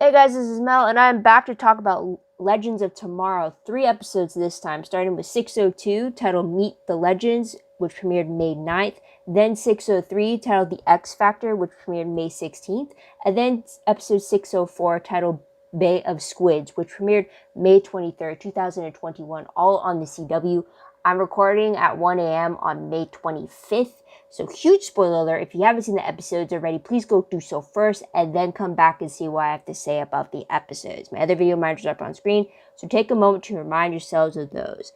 Hey guys, this is Mel, and I'm back to talk about Legends of Tomorrow. 3 episodes this time, starting with 602, titled Meet the Legends, which premiered May 9th. Then 603, titled The X Factor, which premiered May 16th. And then episode 604, titled Bay of Squids, which premiered May 23rd, 2021, all on the CW. I'm recording at 1 a.m. on May 25th. So huge spoiler alert, if you haven't seen the episodes already, please go do so first and then come back and see what I have to say about the episodes. My other video reminders are up on screen, so take a moment to remind yourselves of those.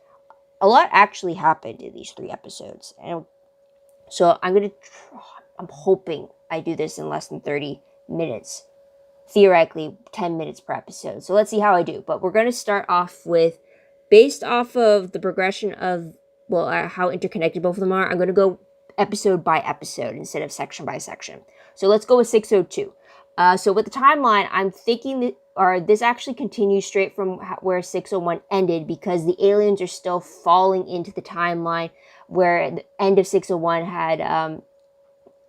A lot actually happened in these 3 episodes. And so I'm hoping I do this in less than 30 minutes. Theoretically, 10 minutes per episode. So let's see how I do. But we're going to start off with, based off of the progression of, how interconnected both of them are, I'm going to go episode by episode instead of section by section. So let's go with 602. So with the timeline, I'm thinking that, this actually continues straight from where 601 ended, because the aliens are still falling into the timeline where the end of 601 had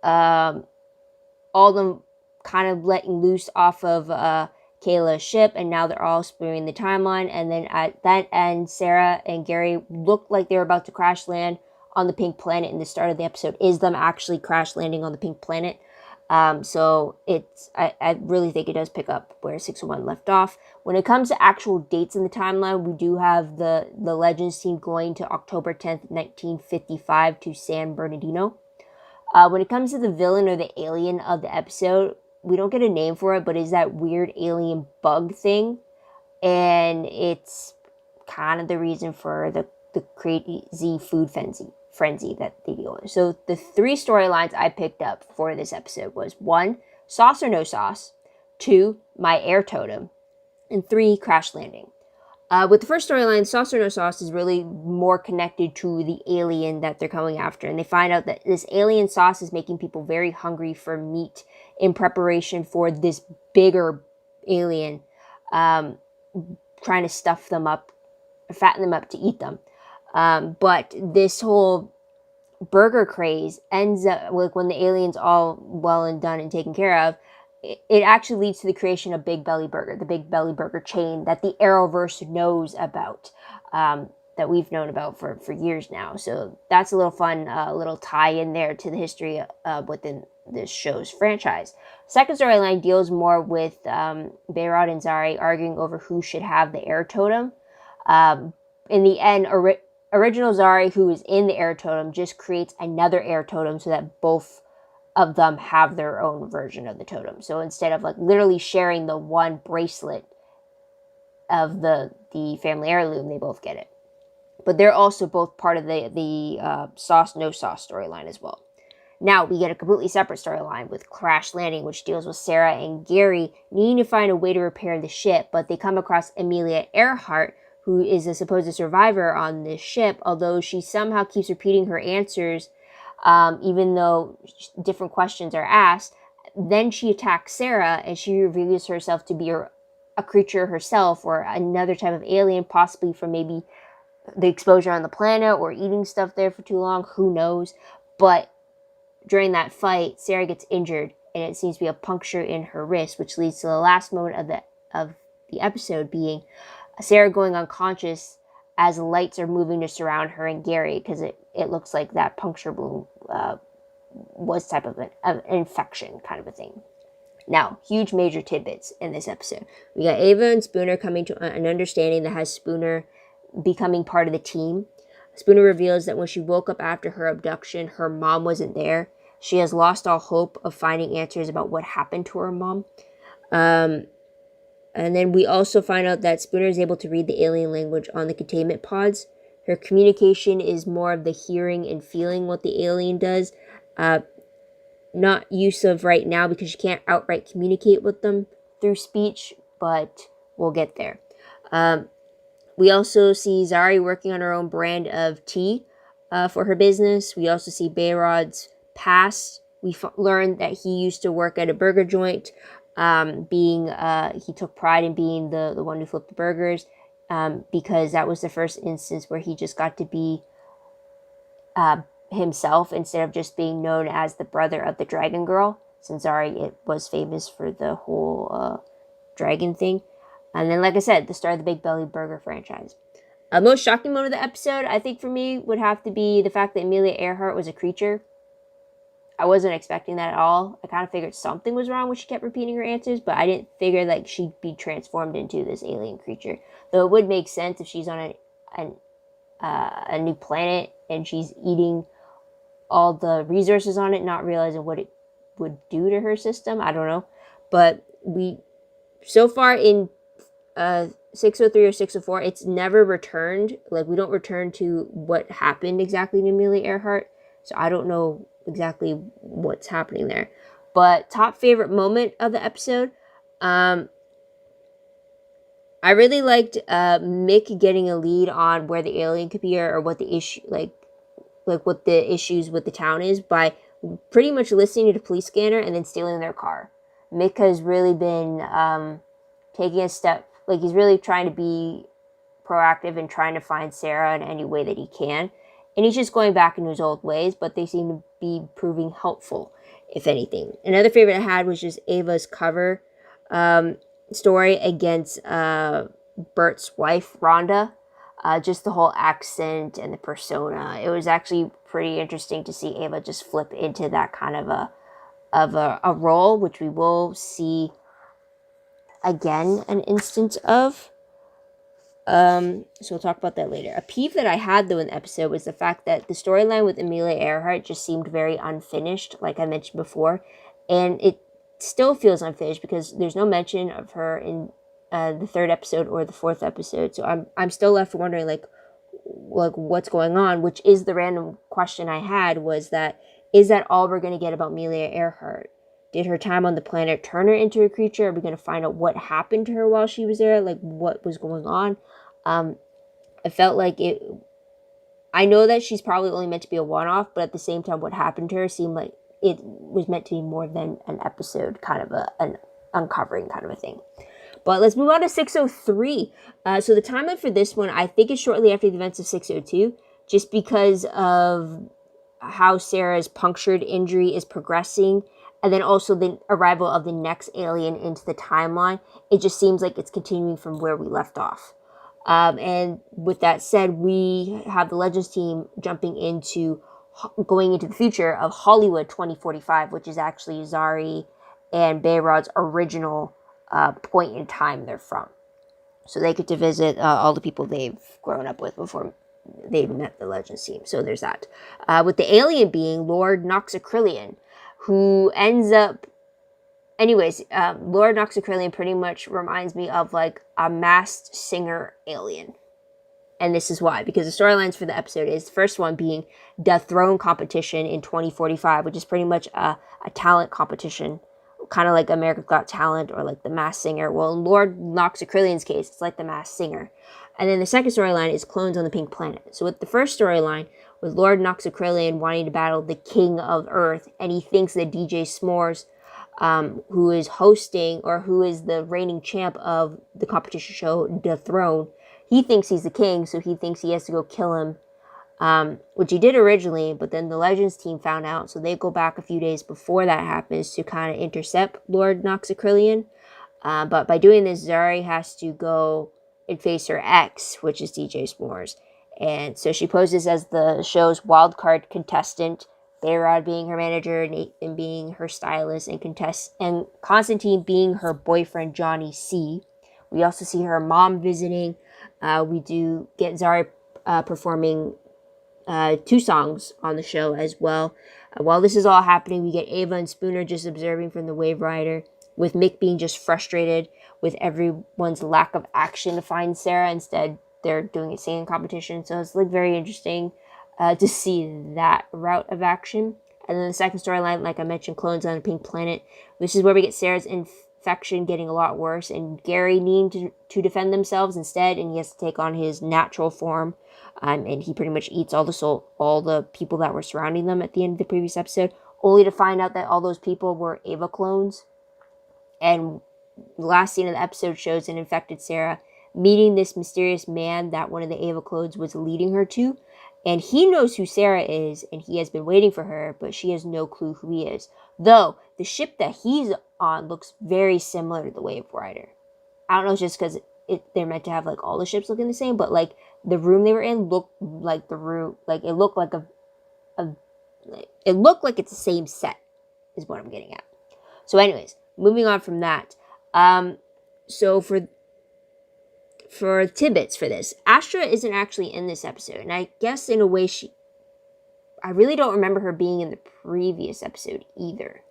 all of them kind of letting loose off of Kayla's ship, and now they're all spewing the timeline. And then at that end, Sarah and Gary looked like they were about to crash land on the pink planet, and the start of the episode is them actually crash landing on the pink planet. So I really think it does pick up where 601 left off. When it comes to actual dates in the timeline, we do have the Legends team going to October 10th, 1955 to San Bernardino. When it comes to the villain or the alien of the episode, we don't get a name for it, but it's that weird alien bug thing. And it's kind of the reason for the crazy food frenzy that they deal with. So the 3 storylines I picked up for this episode was 1, sauce or no sauce, 2, my air totem, and 3, crash landing. With the first storyline, sauce or no sauce is really more connected to the alien that they're going after. And they find out that this alien sauce is making people very hungry for meat in preparation for this bigger alien, trying to stuff them up, fatten them up to eat them. But this whole burger craze ends up, like, when the alien's all well and done and taken care of, it actually leads to the creation of Big Belly Burger, the Big Belly Burger chain that the Arrowverse knows about, that we've known about for years now. So that's a little fun, little tie in there to the history within this show's franchise. Second storyline deals more with Behrad and Zari arguing over who should have the air totem. In the end, original Zari, who is in the air totem, just creates another air totem so that both of them have their own version of the totem. So instead of, like, literally sharing the one bracelet of the family heirloom, they both get it. But they're also both part of the sauce no sauce storyline as well. Now we get a completely separate storyline with Crash Landing, which deals with Sarah and Gary needing to find a way to repair the ship, but they come across Amelia Earhart, who is a supposed survivor on this ship, although she somehow keeps repeating her answers, even though different questions are asked. Then she attacks Sarah, and she reveals herself to be a creature herself, or another type of alien, possibly from maybe the exposure on the planet or eating stuff there for too long, who knows. But during that fight, Sarah gets injured, and it seems to be a puncture in her wrist, which leads to the last moment of the episode being Sarah going unconscious as lights are moving to surround her and Gary, because it looks like that puncture wound was type of an infection kind of a thing. Now, huge major tidbits in this episode. We got Ava and Spooner coming to an understanding that has Spooner becoming part of the team. Spooner reveals that when she woke up after her abduction, her mom wasn't there. She has lost all hope of finding answers about what happened to her mom. And then we also find out that Spooner is able to read the alien language on the containment pods. Her communication is more of the hearing and feeling what the alien does. Not use of right now, because she can't outright communicate with them through speech, but we'll get there. We also see Zari working on her own brand of tea for her business. We also see Behrad's past. We learned that he used to work at a burger joint, he took pride in being the one who flipped the burgers, because that was the first instance where he just got to be himself instead of just being known as the brother of the Dragon Girl, since Zari was famous for the whole dragon thing. And then, like I said, the start of the Big Belly Burger franchise. Most shocking moment of the episode, I think for me, would have to be the fact that Amelia Earhart was a creature. I wasn't expecting that at all. I kind of figured something was wrong when she kept repeating her answers, but I didn't figure like she'd be transformed into this alien creature. Though it would make sense if she's on a new planet and she's eating all the resources on it, not realizing what it would do to her system. I don't know. But so far in 603 or 604, it's never returned. Like, we don't return to what happened exactly to Amelia Earhart. So I don't know exactly what's happening there. But top favorite moment of the episode, I really liked Mick getting a lead on where the alien could be, or what the issue, like what the issues with the town is, by pretty much listening to the police scanner and then stealing their car. Mick has really been taking a step, like he's really trying to be proactive and trying to find Sarah in any way that he can. And he's just going back into his old ways, but they seem to be proving helpful, if anything. Another favorite I had was just Ava's cover story against Bert's wife, Rhonda. Just the whole accent and the persona. It was actually pretty interesting to see Ava just flip into that kind of a role, which we will see again an instance of. So we'll talk about that later. A peeve that I had, though, in the episode was the fact that the storyline with Amelia Earhart just seemed very unfinished, like I mentioned before. And it still feels unfinished because there's no mention of her in the third episode or the fourth episode. So I'm still left wondering, like what's going on, which is the random question I had, was that, is that all we're going to get about Amelia Earhart? Did her time on the planet turn her into a creature? Are we going to find out what happened to her while she was there? Like, what was going on? I felt like it... I know that she's probably only meant to be a one-off, but at the same time, what happened to her seemed like it was meant to be more than an episode, kind of an uncovering kind of a thing. But let's move on to 603. So the timeline for this one, I think, is shortly after the events of 602, just because of how Sarah's punctured injury is progressing, and then also the arrival of the next alien into the timeline. It just seems like it's continuing from where we left off. And with that said, we have the Legends team going into the future of Hollywood 2045, which is actually Zari and Bayrod's original point in time they're from. So they get to visit all the people they've grown up with before they met the Legends team. So there's that. With the alien being Lord Noxacrillion, who ends up... Anyways, Lord Noxacrillion pretty much reminds me of like a masked singer alien. And this is why, because the storylines for the episode is the first one being the Throne competition in 2045, which is pretty much a talent competition, kind of like America's Got Talent or like the Masked Singer. Well, in Lord Noxacrillion's case, it's like the Masked Singer. And then the second storyline is clones on the Pink Planet. So with the first storyline, with Lord Noxacrillion wanting to battle the King of Earth, and he thinks that DJ S'mores, who is hosting, or who is the reigning champ of the competition show, The Throne, he thinks he's the king, so he thinks he has to go kill him, which he did originally, but then the Legends team found out, so they go back a few days before that happens to kind of intercept Lord Noxacrillion. But by doing this, Zari has to go and face her ex, which is DJ S'mores. And so she poses as the show's wildcard contestant, Bayrod being her manager, Nathan being her stylist, and Constantine being her boyfriend, Johnny C. We also see her mom visiting. We do get Zari performing 2 songs on the show as well. While this is all happening, we get Ava and Spooner just observing from the Wave Rider, with Mick being just frustrated with everyone's lack of action to find Sarah. Instead, they're doing a singing competition. So it's like very interesting to see that route of action. And then the second storyline, like I mentioned, clones on a Pink Planet. This is where we get Sarah's infection getting a lot worse, and Gary needing to defend themselves instead, and he has to take on his natural form. And he pretty much eats all the people that were surrounding them at the end of the previous episode, only to find out that all those people were Ava clones. And the last scene of the episode shows an infected Sarah meeting this mysterious man that one of the Ava clones was leading her to. And he knows who Sarah is, and he has been waiting for her, but she has no clue who he is. Though, the ship that he's on looks very similar to the Wave Rider. I don't know, it's just because they're meant to have like all the ships looking the same, but like the room they were in looked like the room, like it looked like it looked like it's the same set, is what I'm getting at. So, anyways, moving on from that. So for tidbits for this, Astra isn't actually in this episode, and I guess in a way I really don't remember her being in the previous episode either.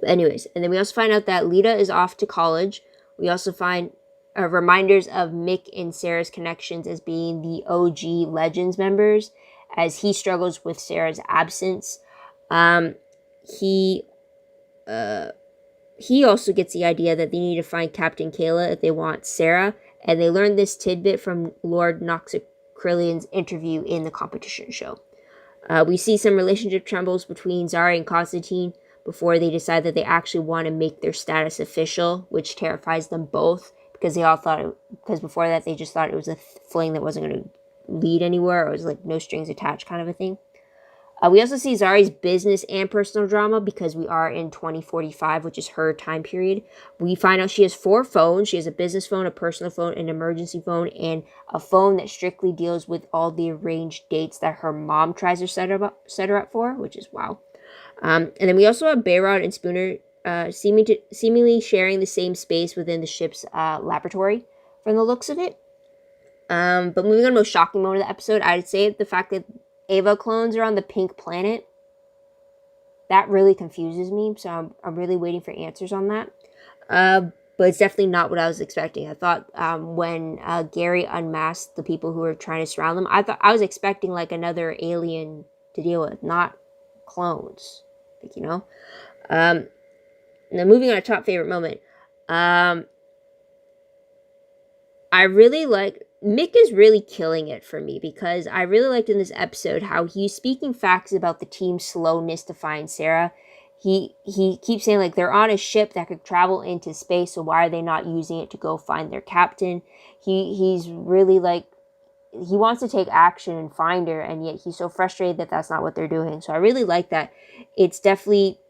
But anyways, and then we also find out that Lita is off to college. We also find reminders of Mick and Sarah's connections as being the OG Legends members, as he struggles with Sarah's absence. He also gets the idea that they need to find Captain Kayla if they want Sarah, and they learned this tidbit from Lord Noxacrillian's interview in the competition show. We see some relationship troubles between Zari and Constantine before they decide that they actually want to make their status official, which terrifies them both, because they all thought because before that they just thought it was a fling that wasn't going to lead anywhere, or it was like no strings attached kind of a thing. We also see Zari's business and personal drama because we are in 2045, which is her time period. We find out she has 4 phones. She has a business phone, a personal phone, an emergency phone, and a phone that strictly deals with all the arranged dates that her mom tries to set her up for, which is wow. And then we also have Bayrod and Spooner seemingly sharing the same space within the ship's laboratory from the looks of it. But moving on to the most shocking moment of the episode, I'd say the fact that Ava clones are on the pink planet. That really confuses me, so I'm really waiting for answers on that. But it's definitely not what I was expecting. I thought when Gary unmasked the people who were trying to surround them, I was expecting like another alien to deal with, not clones. Like, you know? Now moving on to top favorite moment. I really like... Mick is really killing it for me, because I really liked in this episode how he's speaking facts about the team's slowness to find Sarah. He keeps saying like they're on a ship that could travel into space, so why are they not using it to go find their captain? He's really like, he wants to take action and find her, and yet he's so frustrated that that's not what they're doing. So I really like that. It's definitely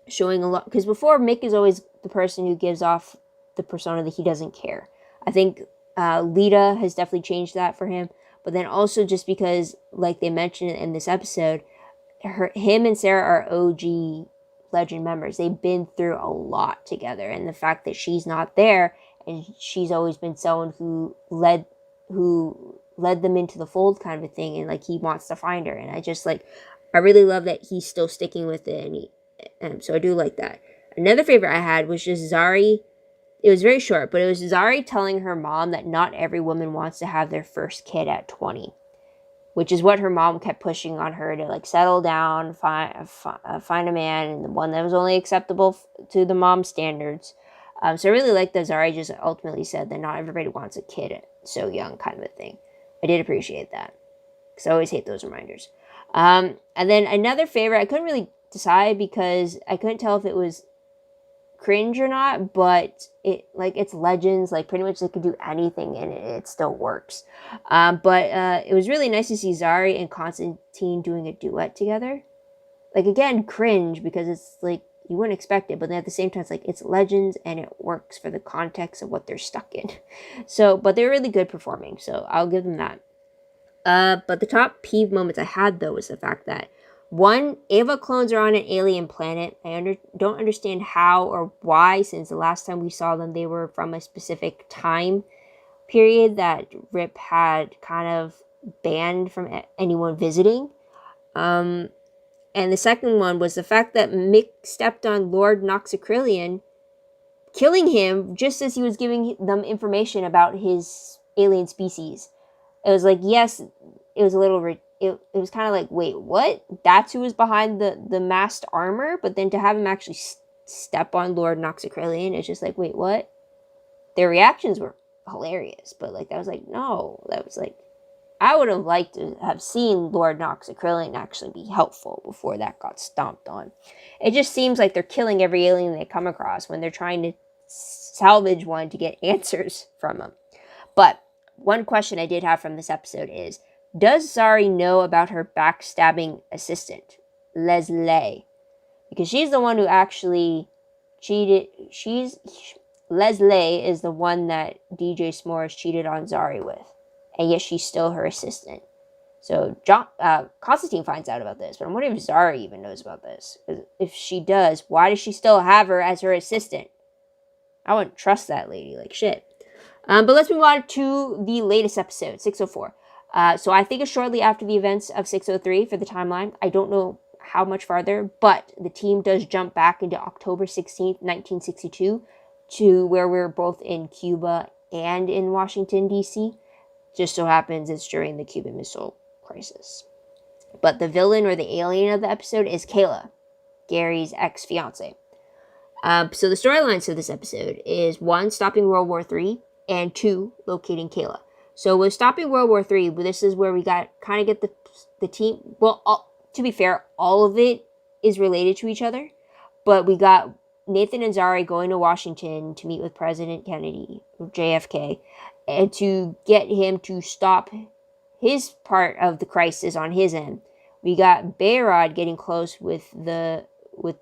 showing a lot, because before Mick is always the person who gives off the persona that he doesn't care. I think Lita has definitely changed that for him, but then also just because, like they mentioned in this episode, him and Sarah are OG Legend members. They've been through a lot together, and the fact that she's not there, and she's always been someone who led them into the fold kind of a thing, and like he wants to find her, and I really love that he's still sticking with it, and so I do like that. Another favorite I had was just Zari. It was very short, but it was Zari telling her mom that not every woman wants to have their first kid at 20, which is what her mom kept pushing on her to like settle down, find a man, and the one that was only acceptable to the mom's standards. So I really like that Zari just ultimately said that not everybody wants a kid so young, kind of a thing. I did appreciate that, because I always hate those reminders. And then another favorite, I couldn't really decide because I couldn't tell if it was cringe or not, but it's Legends, like pretty much they could do anything and it still works. But it was really nice to see Zari and Constantine doing a duet together. Like, again, cringe because it's like you wouldn't expect it, but then at the same time it's like it's Legends and it works for the context of what they're stuck in. So, but they're really good performing, so I'll give them that. But the top peeve moments I had though was the fact that, one, Ava clones are on an alien planet. I don't understand how or why, since the last time we saw them, they were from a specific time period that Rip had kind of banned from anyone visiting. And the second one was the fact that Mick stepped on Lord Noxacrillian, killing him just as he was giving them information about his alien species. It was like, yes, it was a little... It was kind of like, wait, what? That's who was behind the masked armor? But then to have him actually step on Lord Noxacrillian, it's just like, wait, what? Their reactions were hilarious. But, like, that was like, no. That was like, I would have liked to have seen Lord Noxacrillian actually be helpful before that got stomped on. It just seems like they're killing every alien they come across when they're trying to salvage one to get answers from them. But one question I did have from this episode is, does Zari know about her backstabbing assistant, Leslie? Because she's the one who actually cheated. Leslie is the one that DJ S'mores cheated on Zari with, and yet she's still her assistant. So Constantine finds out about this, but I'm wondering if Zari even knows about this. If she does, why does she still have her as her assistant? I wouldn't trust that lady like shit. But let's move on to the latest episode, 604. So I think it's shortly after the events of 603 for the timeline. I don't know how much farther, but the team does jump back into October 16th, 1962, to where we're both in Cuba and in Washington, D.C. Just so happens it's during the Cuban Missile Crisis. But the villain or the alien of the episode is Kayla, Gary's ex-fiance. So the storylines of this episode is 1, stopping World War III, and 2, locating Kayla. So with stopping World War III, this is where we got kind of get the team. Well, to be fair, all of it is related to each other, but we got Nathan and Zari going to Washington to meet with President Kennedy, JFK, and to get him to stop his part of the crisis on his end. We got Bayrod getting close with the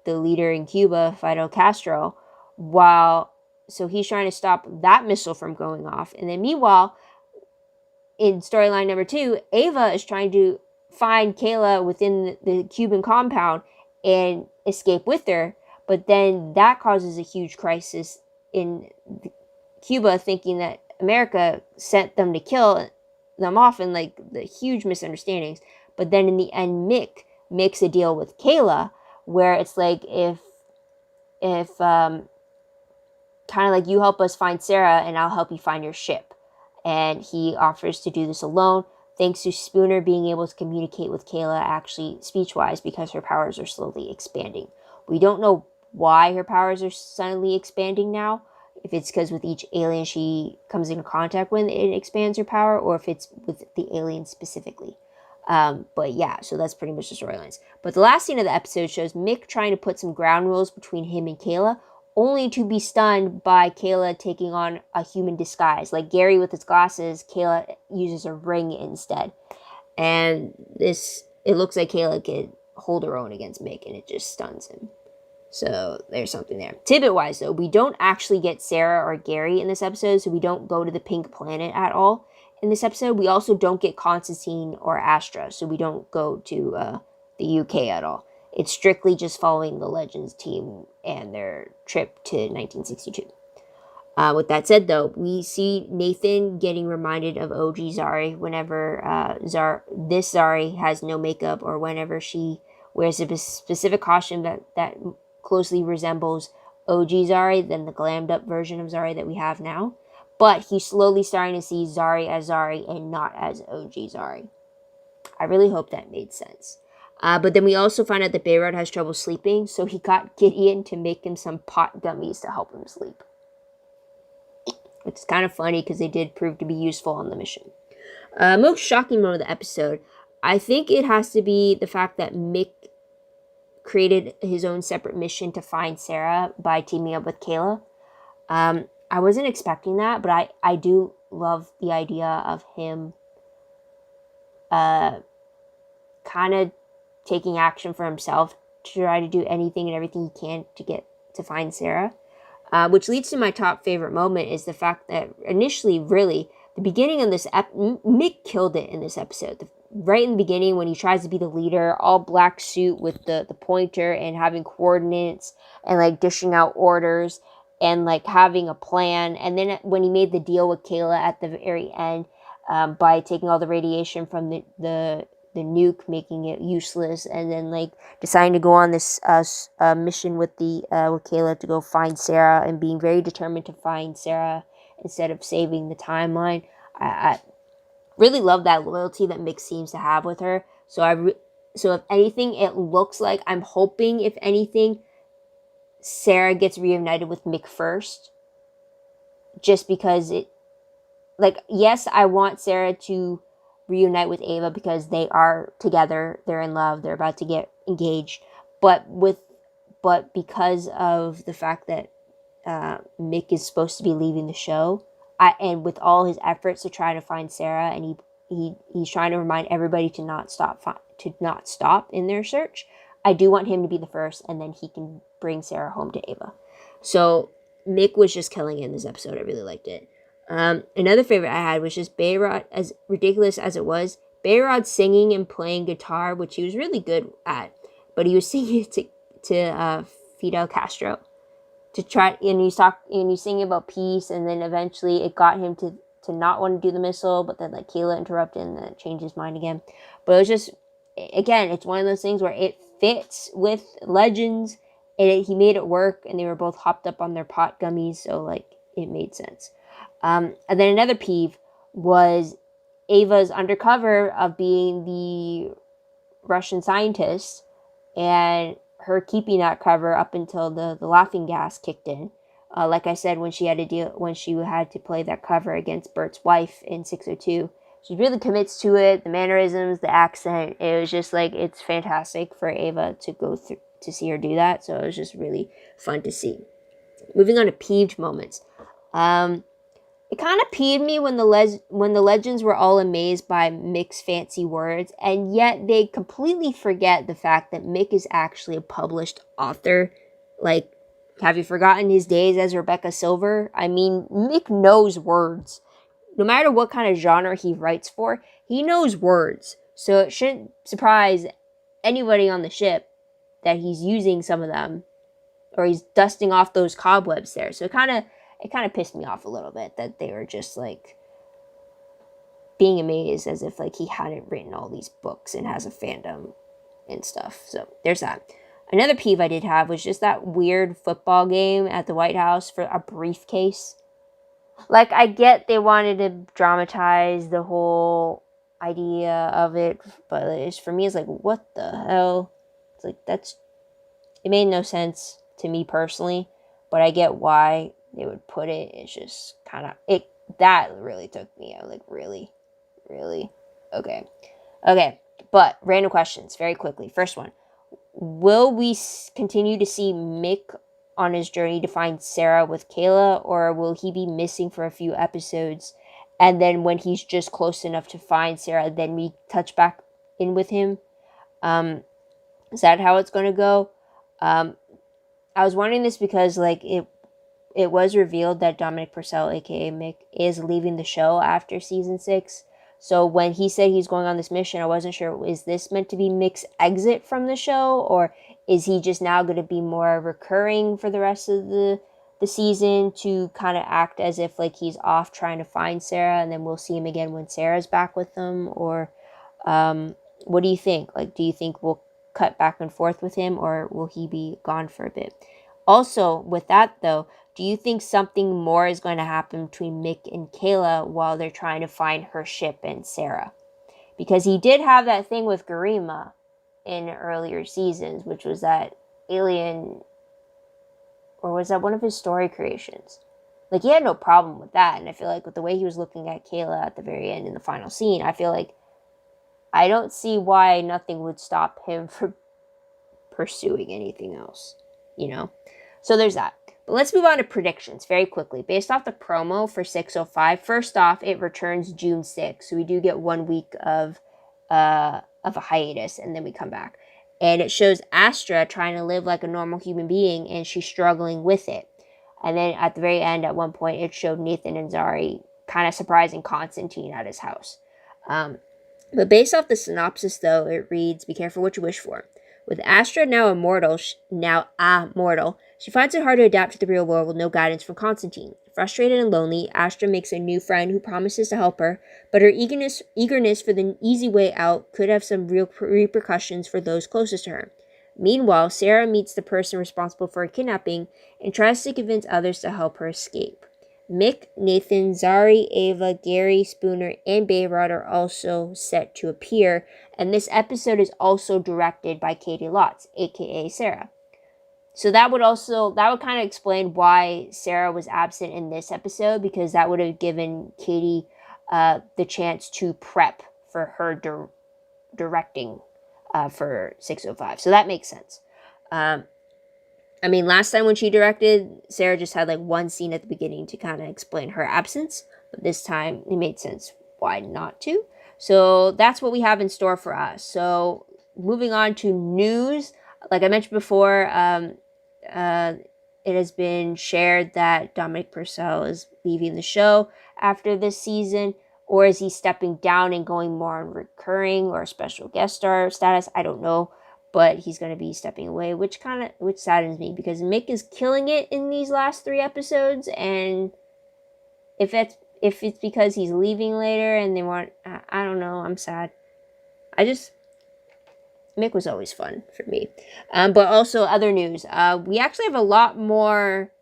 leader in Cuba, Fidel Castro, so he's trying to stop that missile from going off. And then meanwhile, in storyline number 2, Ava is trying to find Kayla within the Cuban compound and escape with her. But then that causes a huge crisis in Cuba, thinking that America sent them to kill them off, and like the huge misunderstandings. But then in the end, Mick makes a deal with Kayla where it's like, if kind of like, you help us find Sarah and I'll help you find your ship. And he offers to do this alone, thanks to Spooner being able to communicate with Kayla actually speech-wise, because her powers are slowly expanding. We don't know why her powers are suddenly expanding now, if it's because with each alien she comes into contact with, it expands her power, or if it's with the alien specifically. But yeah, so that's pretty much the storylines. But the last scene of the episode shows Mick trying to put some ground rules between him and Kayla, only to be stunned by Kayla taking on a human disguise. Like Gary with his glasses, Kayla uses a ring instead. And it looks like Kayla could hold her own against Mick, and it just stuns him. So there's something there. Tidbit-wise, though, we don't actually get Sarah or Gary in this episode, so we don't go to the Pink Planet at all in this episode. We also don't get Constantine or Astra, so we don't go to the UK at all. It's strictly just following the Legends team and their trip to 1962. With that said, though, we see Nathan getting reminded of OG Zari whenever this Zari has no makeup, or whenever she wears a specific costume that closely resembles OG Zari than the glammed up version of Zari that we have now. But he's slowly starting to see Zari as Zari and not as OG Zari. I really hope that made sense. But then we also find out that Bayrod has trouble sleeping, so he got Gideon to make him some pot gummies to help him sleep. Which is kind of funny because they did prove to be useful on the mission. Most shocking moment of the episode, I think it has to be the fact that Mick created his own separate mission to find Sarah by teaming up with Kayla. I wasn't expecting that, but I do love the idea of him kind of taking action for himself to try to do anything and everything he can to find Sarah. Which leads to my top favorite moment, is the fact that initially, really, the beginning of this Mick killed it in this episode. Right in the beginning, when he tries to be the leader, all black suit with the pointer and having coordinates and like dishing out orders and like having a plan. And then when he made the deal with Kayla at the very end, by taking all the radiation from the nuke, making it useless, and then like deciding to go on this mission with Kayla to go find Sarah, and being very determined to find Sarah instead of saving the timeline. I really love that loyalty that Mick seems to have with her. So if anything, it looks like, I'm hoping, if anything, Sarah gets reunited with Mick first, just because yes, I want Sarah to reunite with Ava because they are together, they're in love, they're about to get engaged, but because of the fact that Mick is supposed to be leaving the show, and with all his efforts to try to find Sarah, and he's trying to remind everybody to not stop in their search, I do want him to be the first, and then he can bring Sarah home to Ava. So Mick was just killing it in this episode. I really liked it. Another favorite I had was just Bayrod, as ridiculous as it was. Bayrod singing and playing guitar, which he was really good at, but he was singing it to Fidel Castro to try, and he's singing about peace, and then eventually it got him to not want to do the missile, but then like Kayla interrupted and then changed his mind again. But it was just, again, it's one of those things where it fits with Legends, and he made it work, and they were both hopped up on their pot gummies, so like it made sense. And then another peeve was Ava's undercover of being the Russian scientist, and her keeping that cover up until the laughing gas kicked in. Like I said, when she had to play that cover against Bert's wife in 602, she really commits to it. The mannerisms, the accent, it was just like, it's fantastic for Ava to go through to see her do that. So it was just really fun to see. Moving on to peeved moments. It kind of peeved me when the Legends were all amazed by Mick's fancy words, and yet they completely forget the fact that Mick is actually a published author. Like, have you forgotten his days as Rebecca Silver? I mean, Mick knows words. No matter what kind of genre he writes for, he knows words. So it shouldn't surprise anybody on the ship that he's using some of them, or he's dusting off those cobwebs there. So it kind of pissed me off a little bit that they were just like being amazed as if like he hadn't written all these books and has a fandom and stuff. So there's that. Another peeve I did have was just that weird football game at the White House for a briefcase. Like, I get they wanted to dramatize the whole idea of it, but it's, for me, it's like, what the hell? It's like, it made no sense to me personally, but I get why they would put it. It's just kind of, that really took me out. Like, really? Okay, but random questions very quickly. First one, will we continue to see Mick on his journey to find Sarah with Kayla, or will he be missing for a few episodes, and then when he's just close enough to find Sarah, then we touch back in with him? Is that how it's going to go? I was wondering this because like it was revealed that Dominic Purcell, aka Mick, is leaving the show after season 6. So when he said he's going on this mission, I wasn't sure, is this meant to be Mick's exit from the show, or is he just now going to be more recurring for the rest of the season to kind of act as if like he's off trying to find Sarah, and then we'll see him again when Sarah's back with them? Or what do you think? Like, do you think we'll cut back and forth with him, or will he be gone for a bit? Also, with that though, do you think something more is going to happen between Mick and Kayla while they're trying to find her ship and Sarah? Because he did have that thing with Garima in earlier seasons, which was that alien, or was that one of his story creations? Like, he had no problem with that, and I feel like with the way he was looking at Kayla at the very end in the final scene, I feel like I don't see why nothing would stop him from pursuing anything else, you know? So there's that. But let's move on to predictions very quickly. Based off the promo for 605, first off, it returns June 6th. So we do get 1 week of a hiatus, and then we come back. And it shows Astra trying to live like a normal human being, and she's struggling with it. And then at the very end, at one point, it showed Nathan and Zari kind of surprising Constantine at his house. But based off the synopsis, though, it reads, be careful what you wish for. With Astra now a mortal, she finds it hard to adapt to the real world with no guidance from Constantine. Frustrated and lonely, Astra makes a new friend who promises to help her, but her eagerness for the easy way out could have some real repercussions for those closest to her. Meanwhile, Sarah meets the person responsible for her kidnapping and tries to convince others to help her escape. Mick, Nathan, Zari, Ava, Gary, Spooner, and Bayrod are also set to appear, and this episode is also directed by Katie Lotz, aka Sarah. So that would kind of explain why Sarah was absent in this episode, because that would have given Katie the chance to prep for her directing for 605. So that makes sense. I mean, last time when she directed, Sarah just had like one scene at the beginning to kind of explain her absence. But this time, it made sense why not to. So that's what we have in store for us. So moving on to news. Like I mentioned before, it has been shared that Dominic Purcell is leaving the show after this season, or is he stepping down and going more on recurring or special guest star status? I don't know, but he's going to be stepping away, which saddens me because Mick is killing it in these last 3 episodes, and if it's because he's leaving later and they want, I don't know, I'm sad. Mick was always fun for me. But also other news. We actually have a lot more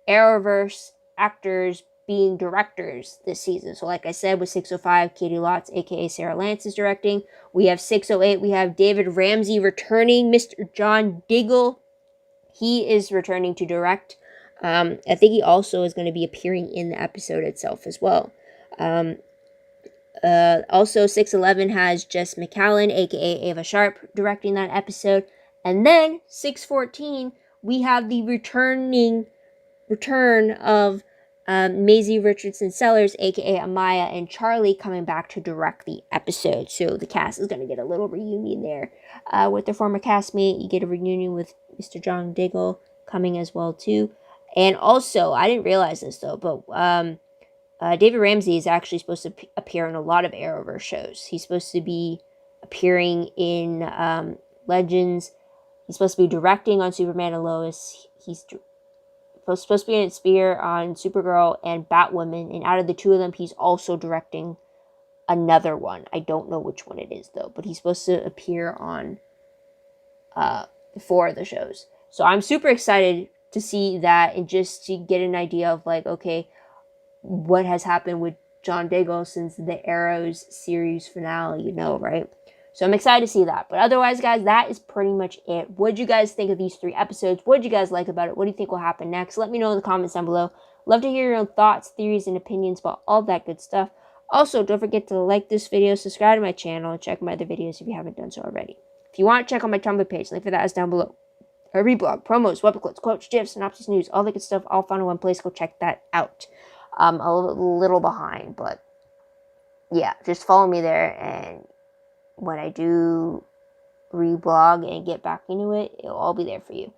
Arrowverse actors being directors this season. So like I said, with 605, Katie Lotz, aka Sarah Lance, is directing. We have 608, we have David Ramsey returning. Mr. John Diggle, he is returning to direct. I think he also is going to be appearing in the episode itself as well. Also, 611 has Jess McCallan, aka Ava Sharp, directing that episode. And then 614, we have the return of Maisie Richardson Sellers, aka Amaya, and Charlie coming back to direct the episode. So the cast is going to get a little reunion there with their former castmate. You get a reunion with Mr. John Diggle coming as well too. And also, I didn't realize this though, but David Ramsey is actually supposed to appear in a lot of Arrowverse shows. He's supposed to be appearing in Legends. He's supposed to be directing on Superman and Lois. He's supposed to be in Spear on Supergirl and Batwoman. And out of the 2 of them, he's also directing another one. I don't know which one it is, though. But he's supposed to appear on 4 of the shows. So I'm super excited to see that and just to get an idea of, like, okay, what has happened with John Diggle since the Arrows series finale, right? So I'm excited to see that. But otherwise, guys, that is pretty much it. What did you guys think of these 3 episodes? What did you guys like about it? What do you think will happen next? Let me know in the comments down below. Love to hear your own thoughts, theories, and opinions about all that good stuff. Also, don't forget to like this video, subscribe to my channel, and check my other videos if you haven't done so already. If you want, check out my Tumblr page. Link for that is down below. A reblog, promos, web clips, quotes, gifs, synopsis, news, all that good stuff, all found in one place. Go check that out. A little behind, but yeah, just follow me there, and when I do reblog and get back into it, it'll all be there for you.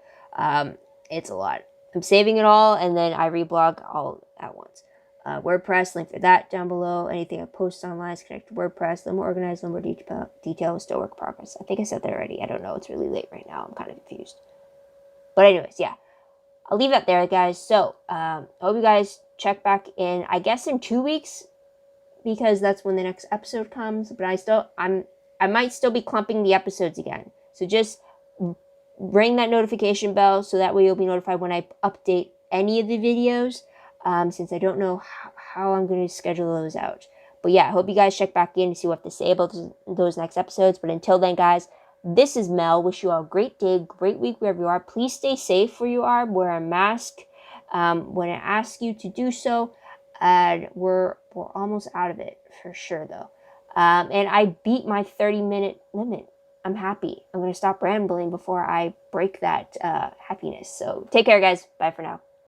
It's a lot. I'm saving it all, and then I reblog all at once. WordPress, link for that down below. Anything I post online is connected to WordPress. A little more organized, a little more detail, still work in progress. I think I said that already. I don't know. It's really late right now. I'm kind of confused. But anyways, yeah. I'll leave that there, guys. So, I hope you guys check back in, I guess, in 2 weeks, because that's when the next episode comes. But I might still be clumping the episodes again. So just ring that notification bell so that way you'll be notified when I update any of the videos, since I don't know how I'm going to schedule those out. But yeah, I hope you guys check back in to see what I have to say about those next episodes. But until then, guys, this is Mel. Wish you all a great day, great week wherever you are. Please stay safe where you are. Wear a mask when I ask you to do so. We're almost out of it for sure, though. And I beat my 30-minute limit. I'm happy. I'm going to stop rambling before I break that happiness. So take care, guys. Bye for now.